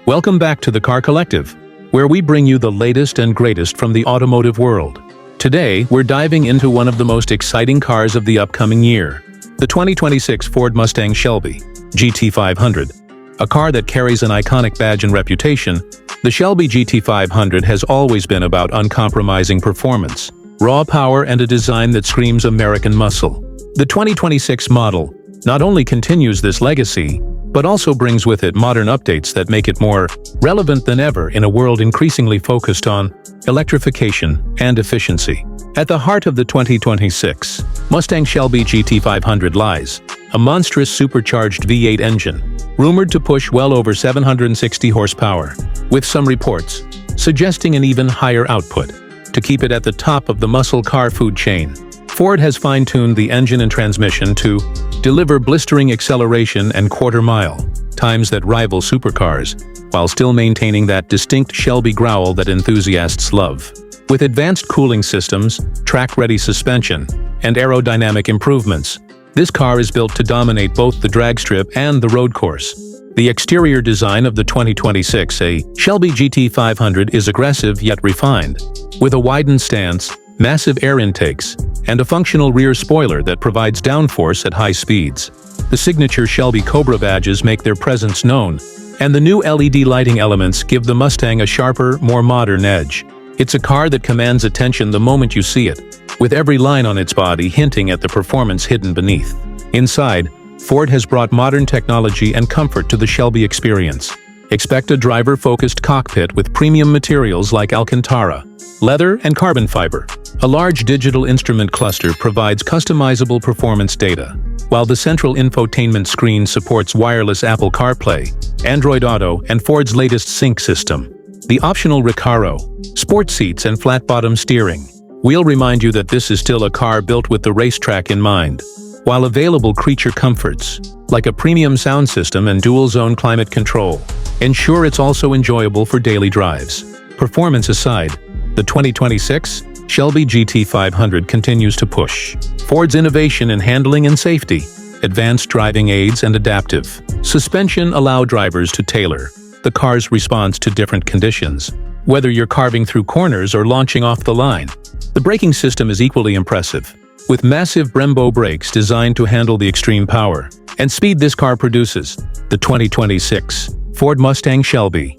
Welcome back to the Car Collective, where we bring you the latest and greatest from the automotive world. Today, we're diving into one of the most exciting cars of the upcoming year, the 2026 Ford Mustang Shelby GT500. A car that carries an iconic badge and reputation, the Shelby GT500 has always been about uncompromising performance, raw power, and a design that screams American muscle. The 2026 model not only continues this legacy, but also brings with it modern updates that make it more relevant than ever in a world increasingly focused on electrification and efficiency. At the heart of the 2026 Mustang Shelby GT500 lies a monstrous supercharged V8 engine, rumored to push well over 760 horsepower, with some reports suggesting an even higher output. To keep it at the top of the muscle car food chain, Ford has fine-tuned the engine and transmission to deliver blistering acceleration and quarter-mile times that rival supercars, while still maintaining that distinct Shelby growl that enthusiasts love. With advanced cooling systems, track-ready suspension, and aerodynamic improvements, this car is built to dominate both the drag strip and the road course. The exterior design of the 2026 Shelby GT500 is aggressive yet refined, with a widened stance, massive air intakes, and a functional rear spoiler that provides downforce at high speeds. The signature Shelby Cobra badges make their presence known, and the new LED lighting elements give the Mustang a sharper, more modern edge. It's a car that commands attention the moment you see it, with every line on its body hinting at the performance hidden beneath. Inside, Ford has brought modern technology and comfort to the Shelby experience. Expect a driver-focused cockpit with premium materials like Alcantara, leather, and carbon fiber. A large digital instrument cluster provides customizable performance data, while the central infotainment screen supports wireless Apple CarPlay, Android Auto, and Ford's latest sync system. The optional Recaro, sport seats, and flat-bottom steering wheel remind you that this is still a car built with the racetrack in mind, while available creature comforts, like a premium sound system and dual-zone climate control, ensure it's also enjoyable for daily drives. Performance aside, the 2026 Shelby GT500 continues to push Ford's innovation in handling and safety. Advanced driving aids and adaptive suspension allow drivers to tailor the car's response to different conditions, whether you're carving through corners or launching off the line. The braking system is equally impressive, with massive Brembo brakes designed to handle the extreme power and speed this car produces. The 2026 Ford Mustang Shelby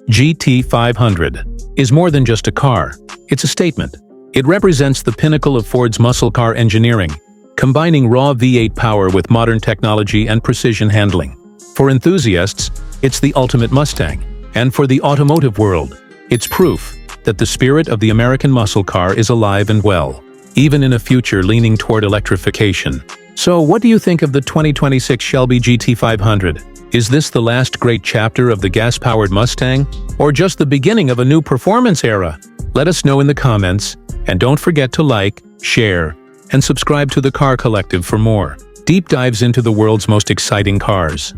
GT500 is more than just a car, it's a statement. It represents the pinnacle of Ford's muscle car engineering, combining raw V8 power with modern technology and precision handling. For enthusiasts, it's the ultimate Mustang, and for the automotive world, it's proof that the spirit of the American muscle car is alive and well, even in a future leaning toward electrification. So, what do you think of the 2026 Shelby GT500? Is this the last great chapter of the gas-powered Mustang, or just the beginning of a new performance era? Let us know in the comments, and don't forget to like, share, and subscribe to the Car Collective for more deep dives into the world's most exciting cars.